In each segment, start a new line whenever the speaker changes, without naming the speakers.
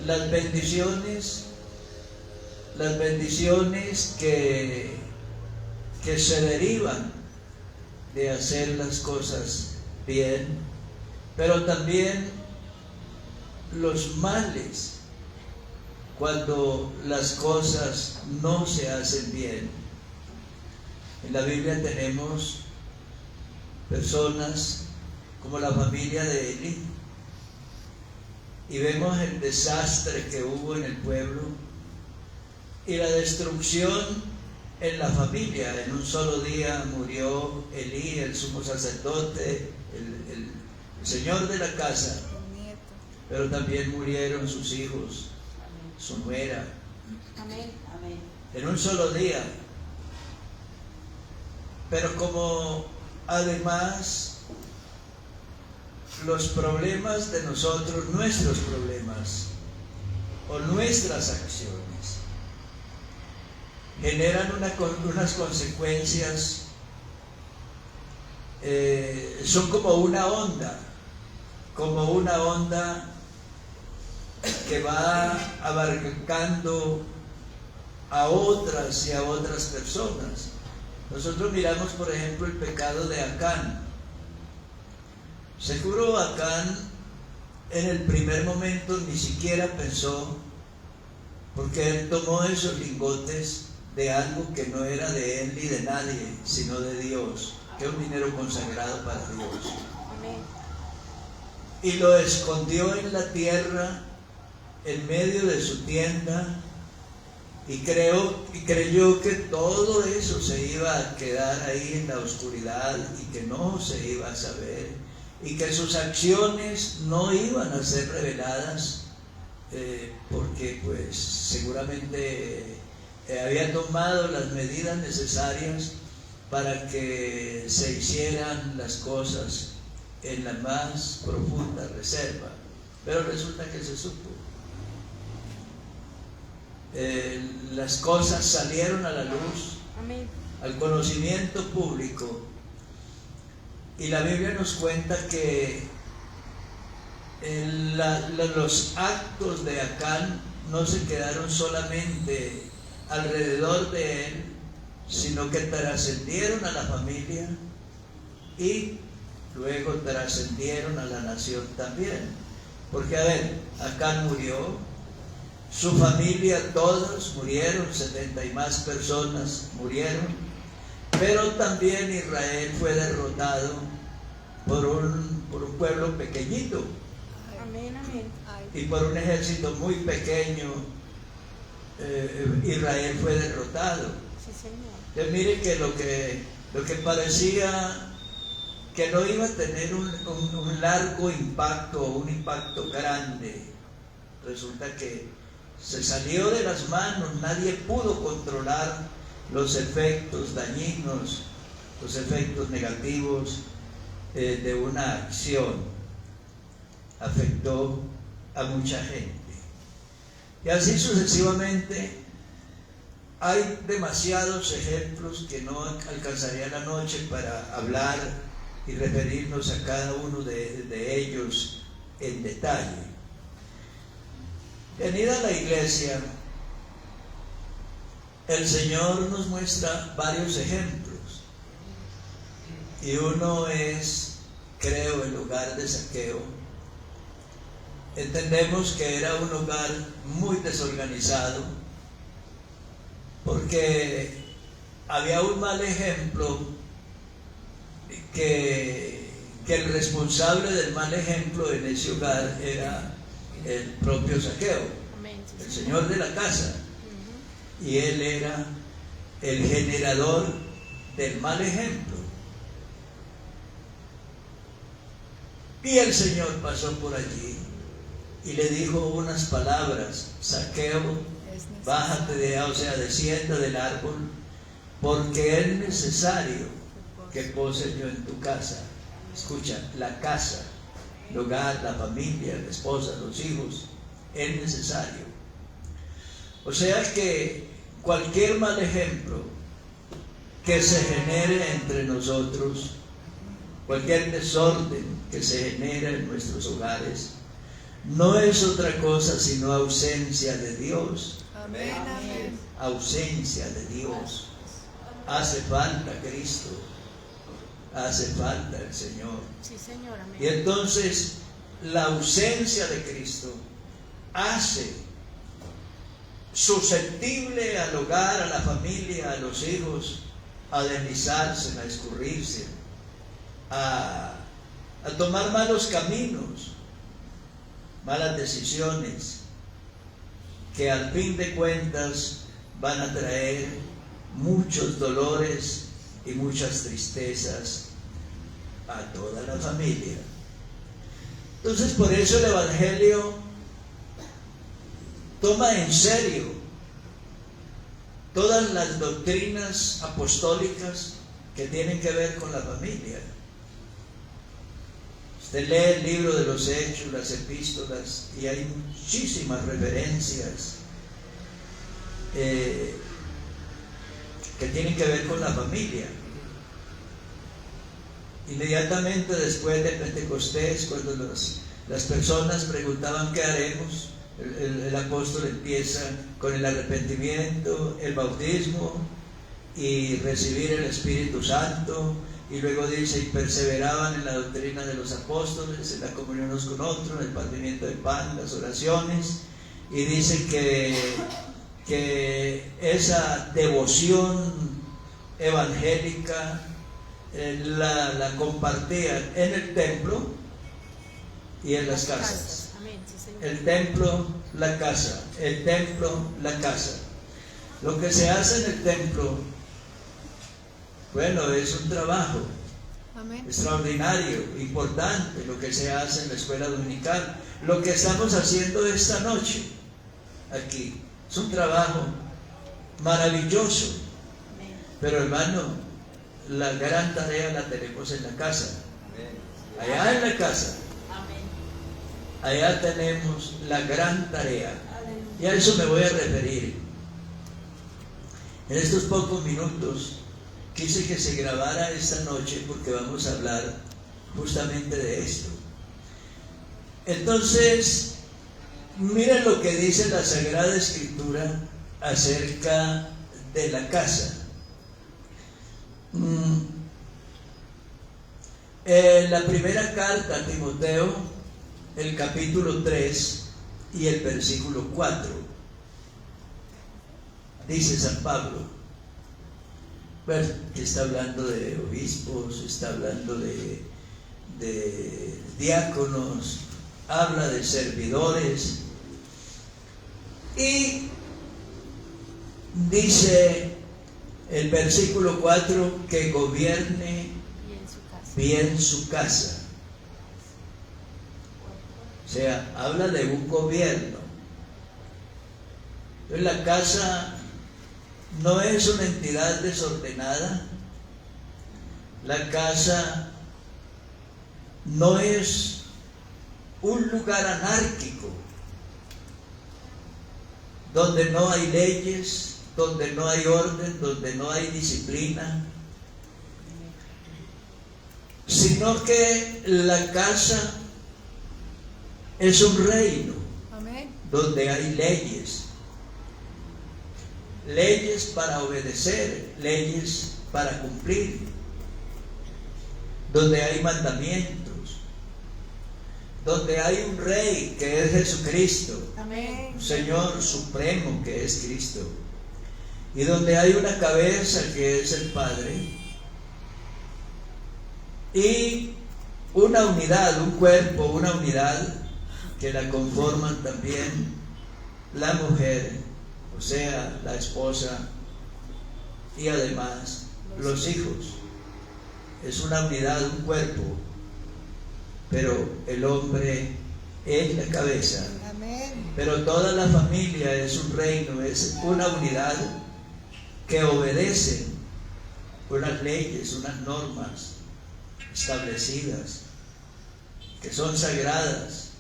las bendiciones que se derivan de hacer las cosas bien, pero también los males cuando las cosas no se hacen bien. En la Biblia tenemos personas como la familia de Elí, y vemos el desastre que hubo en el pueblo y la destrucción en la familia. En un solo día murió Elí, el sumo sacerdote, el señor de la casa, pero también murieron sus hijos, su nuera.
Amén. Amén.
En un solo día. Pero como además los problemas de nosotros, nuestros problemas o nuestras acciones generan unas consecuencias, son como una onda que va abarcando a otras y a otras personas. Nosotros miramos, por ejemplo, el pecado de Acán. Seguro Acán en el primer momento ni siquiera pensó, porque él tomó esos lingotes de algo que no era de él ni de nadie, sino de Dios, que es un dinero consagrado para Dios.
Amén.
Y lo escondió en la tierra, en medio de su tienda, y creyó que todo eso se iba a quedar ahí en la oscuridad y que no se iba a saber, y que sus acciones no iban a ser reveladas, porque pues seguramente había tomado las medidas necesarias para que se hicieran las cosas en la más profunda reserva. Pero resulta que se supo. Las cosas salieron a la luz,
Amén,
al conocimiento público, y la Biblia nos cuenta que los actos de Acán no se quedaron solamente alrededor de él, sino que trascendieron a la familia y luego trascendieron a la nación también. Porque, a ver, Acán murió, su familia, todos murieron, 70 y más personas murieron, pero también Israel fue derrotado por un pueblo pequeñito.
amén, amén.
Y por un ejército muy pequeño, Israel fue derrotado.
Sí, Señor.
Entonces, mire que lo que parecía que no iba a tener un largo impacto, un impacto grande, resulta que se salió de las manos. Nadie pudo controlar los efectos dañinos, los efectos negativos de una acción. Afectó a mucha gente. Y así sucesivamente. Hay demasiados ejemplos que no alcanzaría la noche para hablar y referirnos a cada uno de ellos en detalle. Venida a la iglesia, el Señor nos muestra varios ejemplos, y uno es, creo, el hogar de Zaqueo. Entendemos que era un hogar muy desorganizado, porque había un mal ejemplo, que el responsable del mal ejemplo en ese hogar era el propio Zaqueo, el señor de la casa, y él era el generador del mal ejemplo. Y el Señor pasó por allí y le dijo unas palabras: Zaqueo, bájate de allá, o sea, descienda del árbol, porque es necesario que pose yo en tu casa. Escucha, la casa, el hogar, la familia, la esposa, los hijos, es necesario. O sea que cualquier mal ejemplo que se genere entre nosotros, cualquier desorden que se genere en nuestros hogares, no es otra cosa sino ausencia de Dios.
Amén, amén.
Ausencia de Dios. Hace falta Cristo. Hace falta el Señor.
Sí, Señor. Amén.
Y entonces la ausencia de Cristo hace susceptible al hogar, a la familia, a los hijos, a deslizarse, a escurrirse, a tomar malos caminos, malas decisiones, que al fin de cuentas van a traer muchos dolores y muchas tristezas a toda la familia. Entonces, por eso el Evangelio toma en serio todas las doctrinas apostólicas que tienen que ver con la familia. Usted lee el libro de los Hechos, las epístolas, y hay muchísimas referencias que tienen que ver con la familia. Inmediatamente después de Pentecostés, cuando las personas preguntaban qué haremos, el apóstol empieza con el arrepentimiento, el bautismo y recibir el Espíritu Santo, y luego dice, y perseveraban en la doctrina de los apóstoles, en la comunión unos con otros, en el partimiento de pan, las oraciones, y dice que esa devoción evangélica la compartían en el templo y en las casas.
Amén. Sí, Señor.
El templo, la casa. El templo, la casa. Lo que se hace en el templo, bueno, es un trabajo
Amén.
extraordinario, importante, lo que se hace en la escuela dominical. Lo que estamos haciendo esta noche aquí es un trabajo maravilloso.
Amén.
Pero hermano, la gran tarea la tenemos en la casa. Allá en la casa,
Amén.
allá tenemos la gran tarea.
Aleluya.
Y a eso me voy a referir. En estos pocos minutos quise que se grabara esta noche porque vamos a hablar justamente de esto. Entonces, miren lo que dice la Sagrada Escritura acerca de la casa. En la primera carta a Timoteo, el capítulo 3 y el versículo 4, dice San Pablo, bueno, que está hablando de obispos, está hablando de diáconos, habla de servidores, y dice el versículo 4 que gobierne bien su casa. O sea, habla de un gobierno. Entonces la casa no es una entidad desordenada. La casa no es un lugar anárquico donde no hay leyes, donde no hay orden, donde no hay disciplina, sino que la casa es un reino.
Amén.
Donde hay leyes, leyes para obedecer, leyes para cumplir, donde hay mandamientos, donde hay un rey que es Jesucristo,
Amén.
un Señor supremo que es Cristo, y donde hay una cabeza que es el Padre, y una unidad, un cuerpo, una unidad que la conforman también la mujer, o sea, la esposa, y además los hijos. Es una unidad, un cuerpo, pero el hombre es la cabeza.
Amén.
Pero toda la familia es un reino, es una unidad que obedece unas leyes, unas normas establecidas, que son sagradas.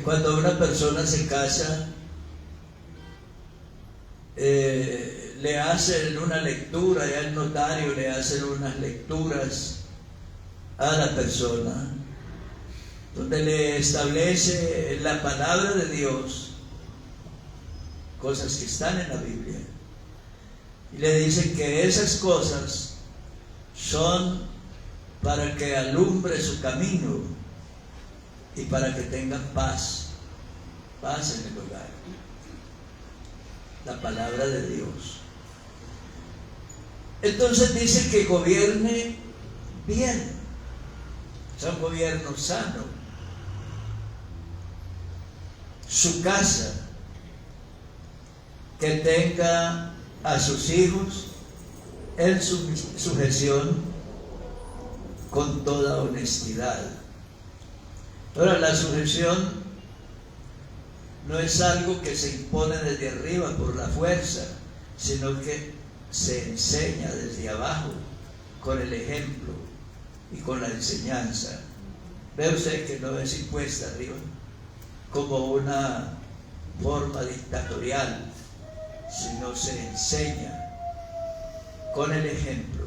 Cuando una persona se casa, le hacen una lectura, ya el notario le hacen unas lecturas a la persona, donde le establece la palabra de Dios, cosas que están en la Biblia, y le dice que esas cosas son para que alumbre su camino y para que tenga paz en el hogar. La palabra de Dios. Entonces dice que gobierne bien, o sea, un gobierno sano. Su casa, que tenga a sus hijos en su sujeción con toda honestidad. Ahora, la sujeción no es algo que se impone desde arriba por la fuerza, sino que se enseña desde abajo con el ejemplo y con la enseñanza. Ve usted que no es impuesta arriba como una forma dictatorial, sino se enseña con el ejemplo.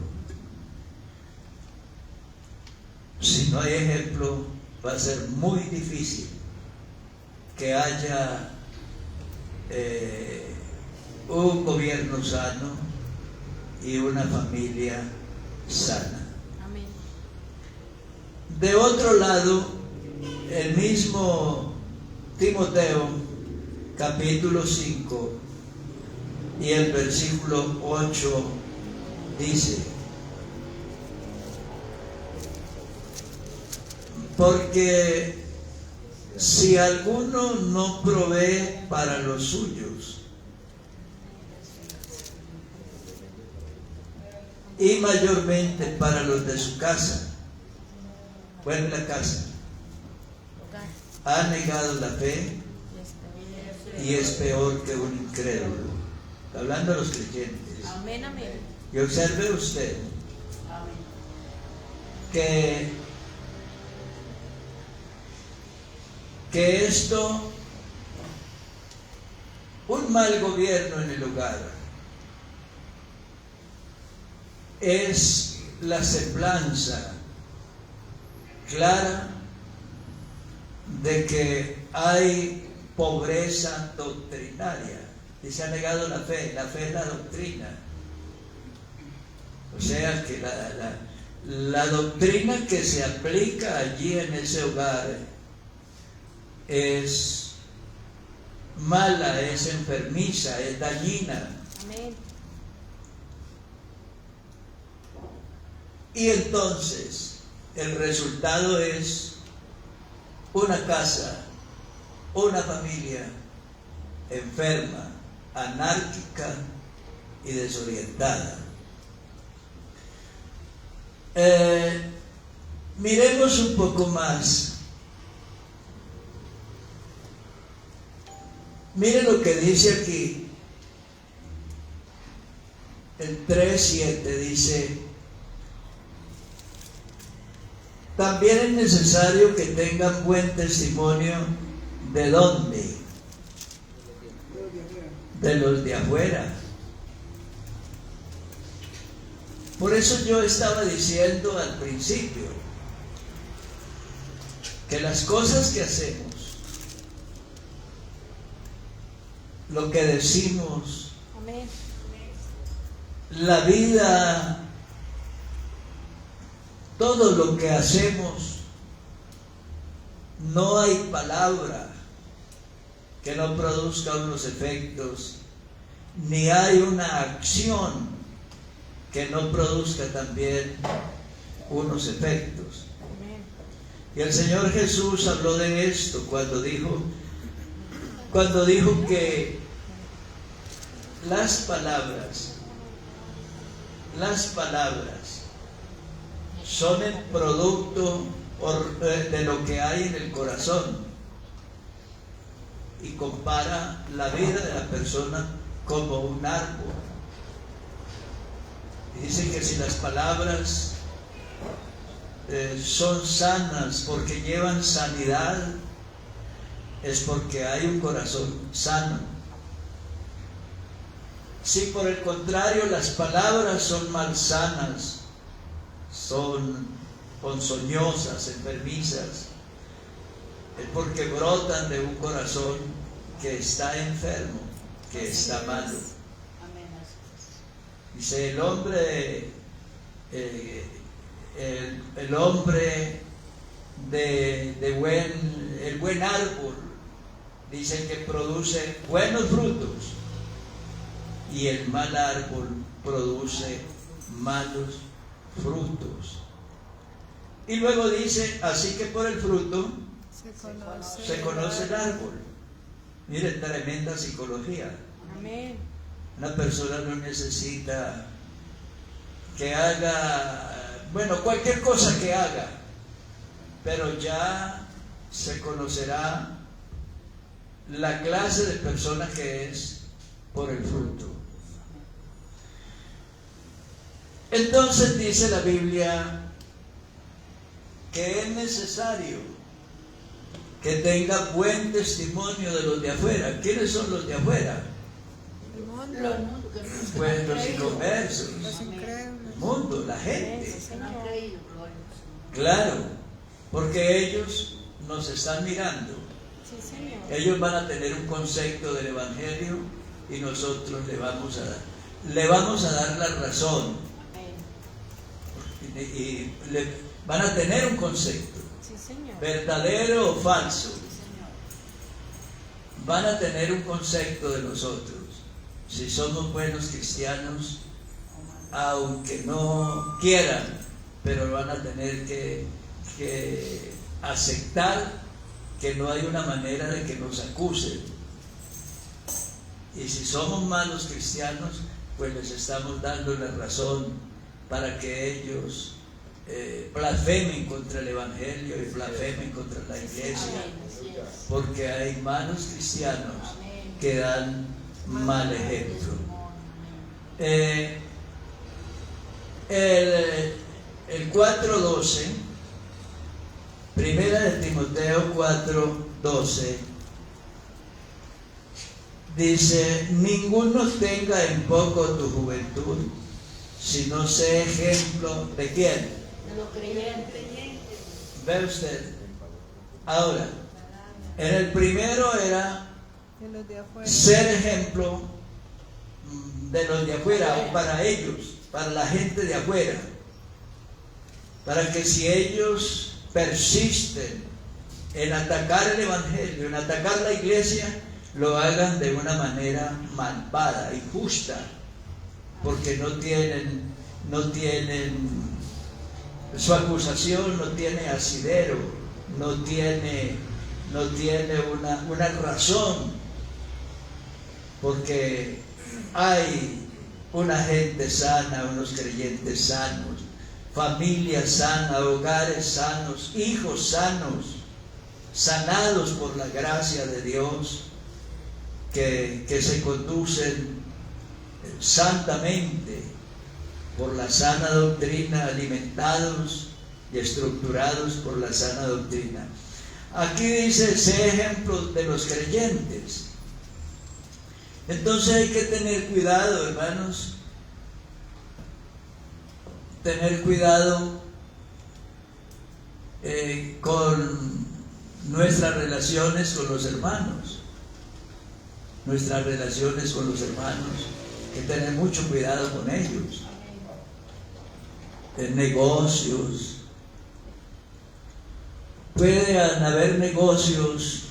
Si no hay ejemplo, va a ser muy difícil que haya un gobierno sano y una familia sana.
Amén.
De otro lado, el mismo Timoteo, capítulo 5 y el versículo 8 dice: porque si alguno no provee para los suyos, y mayormente para los de su casa, bueno, la casa, ha negado la fe y es peor que un incrédulo. Está hablando a los creyentes.
Amén, amén.
Y observe usted que esto, un mal gobierno en el hogar, es la semblanza clara de que hay pobreza doctrinaria. Y se ha negado la fe es la doctrina. O sea que la doctrina que se aplica allí en ese hogar es mala, es enfermiza, es dañina.
Amén.
Y entonces el resultado es una casa, una familia enferma, anárquica y desorientada. Miremos un poco más. Mire lo que dice aquí. El 3:7 dice: también es necesario que tengan buen testimonio. ¿De dónde? De los de afuera. Por eso yo estaba diciendo al principio que las cosas que hacemos, lo que decimos,
Amén.
la vida, todo lo que hacemos, no hay palabra que no produzca unos efectos, ni hay una acción que no produzca también unos efectos.
Amén.
Y el Señor Jesús habló de esto cuando dijo que las palabras son el producto de lo que hay en el corazón, y compara la vida de la persona como un árbol. Y dice que si las palabras son sanas porque llevan sanidad, es porque hay un corazón sano. Si por el contrario las palabras son malsanas, son ponzoñosas, enfermizas, es porque brotan de un corazón que está enfermo, que está malo. Dice el hombre el buen árbol, dice que produce buenos frutos, y el mal árbol produce malos frutos. Y luego dice, así que por el fruto se conoce el árbol. Mire, tremenda psicología.
Amén.
Una persona no necesita que haga, bueno, cualquier cosa que haga, pero ya se conocerá la clase de persona que es por el fruto. Entonces dice la Biblia que es necesario que tenga buen testimonio de los de afuera. ¿Quiénes son los de afuera?
El mundo.
Pues los inconversos,
Los incrédulos.
el mundo, la gente.
Señor.
Claro, porque ellos nos están mirando.
Sí, Señor.
Ellos van a tener un concepto del Evangelio y nosotros le vamos a dar la razón.
Amén.
Y van a tener un concepto,
Sí, Señor.
verdadero o falso. Van a tener un concepto de nosotros. Si somos buenos cristianos, aunque no quieran, pero van a tener que aceptar que no hay una manera de que nos acusen. Y si somos malos cristianos, pues les estamos dando la razón para que ellos blasfemen contra el Evangelio y blasfemen contra la iglesia, porque hay malos cristianos que dan mal ejemplo. El 4:12, primera de Timoteo 4:12, dice: ninguno tenga en poco tu juventud, sino sé ejemplo de quién.
De los creyentes.
¿Ve usted? Ahora, en el primero era
De los de afuera.
ser ejemplo de los de afuera, o para ellos, para la gente de afuera, para que si ellos persisten en atacar el Evangelio, en atacar la iglesia, lo hagan de una manera malvada, injusta, porque no tienen su acusación, no tiene asidero, no tiene una razón, porque hay una gente sana, unos creyentes sanos, familias sanas, hogares sanos, hijos sanos, sanados por la gracia de Dios, que se conducen santamente por la sana doctrina, alimentados y estructurados por la sana doctrina. Aquí dice, sé ejemplo de los creyentes. Entonces hay que tener cuidado, hermanos, tener cuidado con nuestras relaciones con los hermanos. Nuestras relaciones con los hermanos, hay que tener mucho cuidado con ellos. En negocios, pueden haber negocios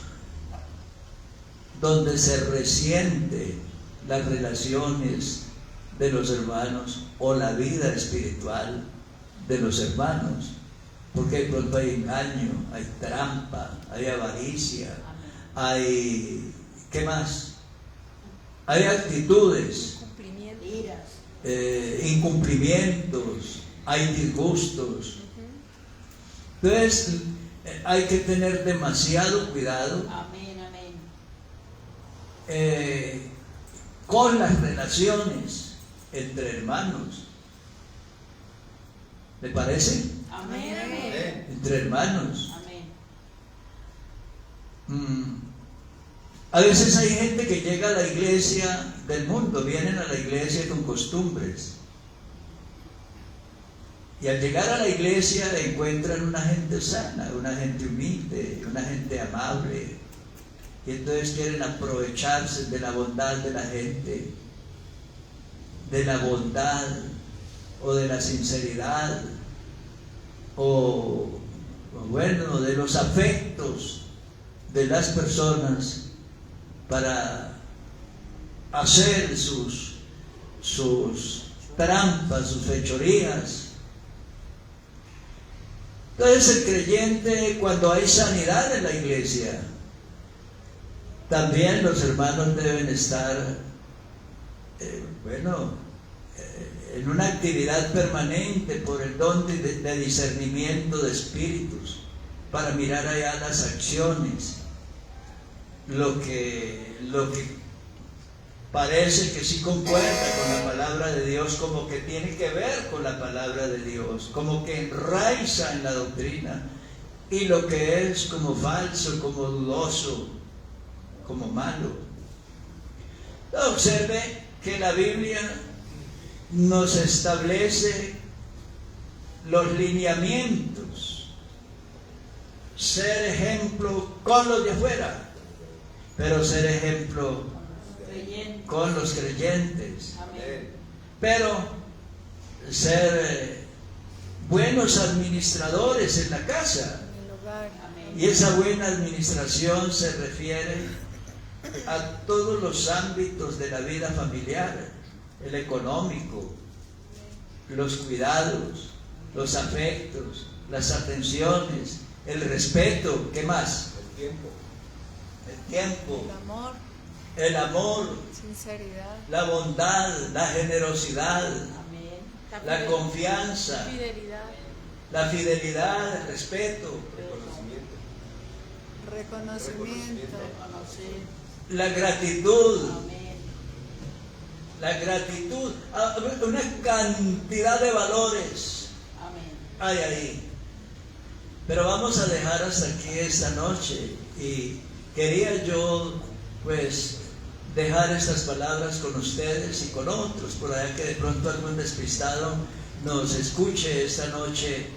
donde se resiente las relaciones de los hermanos o la vida espiritual de los hermanos, porque de pronto hay engaño, hay trampa, hay avaricia, hay, ¿qué más? Hay actitudes, incumplimientos, hay disgustos. Entonces hay que tener demasiado cuidado con las relaciones entre hermanos. ¿Le parece?
Amén.
Entre hermanos. A veces hay gente que llega a la iglesia del mundo, vienen a la iglesia con costumbres. Y al llegar a la iglesia encuentran una gente sana, una gente humilde, una gente amable. Y entonces quieren aprovecharse de la bondad de la gente, de la bondad o de la sinceridad o bueno, de los afectos de las personas para hacer sus trampas, sus fechorías. Entonces el creyente, cuando hay sanidad en la iglesia, también los hermanos deben estar, en una actividad permanente por el don de discernimiento de espíritus, para mirar allá las acciones, lo que parece que sí concuerda con la palabra de Dios, como que tiene que ver con la palabra de Dios, como que enraiza en la doctrina, y lo que es como falso, como dudoso, como malo. Observe que la Biblia nos establece los lineamientos, ser ejemplo con los de afuera, pero ser ejemplo con los creyentes.
Amén.
Pero ser buenos administradores en la casa.
En el hogar.
Amén.
Y esa buena administración se refiere a todos los ámbitos de la vida familiar, el económico, los cuidados, los afectos, las atenciones, el respeto, ¿qué más? El tiempo, el amor,
Sinceridad.
la bondad, la generosidad,
Amén.
la confianza,
Fidelidad.
la fidelidad, el respeto,
Reconocimiento.
Reconocer.
la gratitud,
Amén.
la gratitud, una cantidad de valores
Amén.
hay ahí. Pero vamos a dejar hasta aquí esta noche, y quería yo pues dejar estas palabras con ustedes y con otros por allá, que de pronto algún despistado nos escuche esta noche,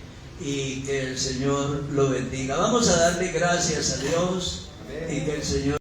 y que el Señor lo bendiga. Vamos a darle gracias a Dios y que el Señor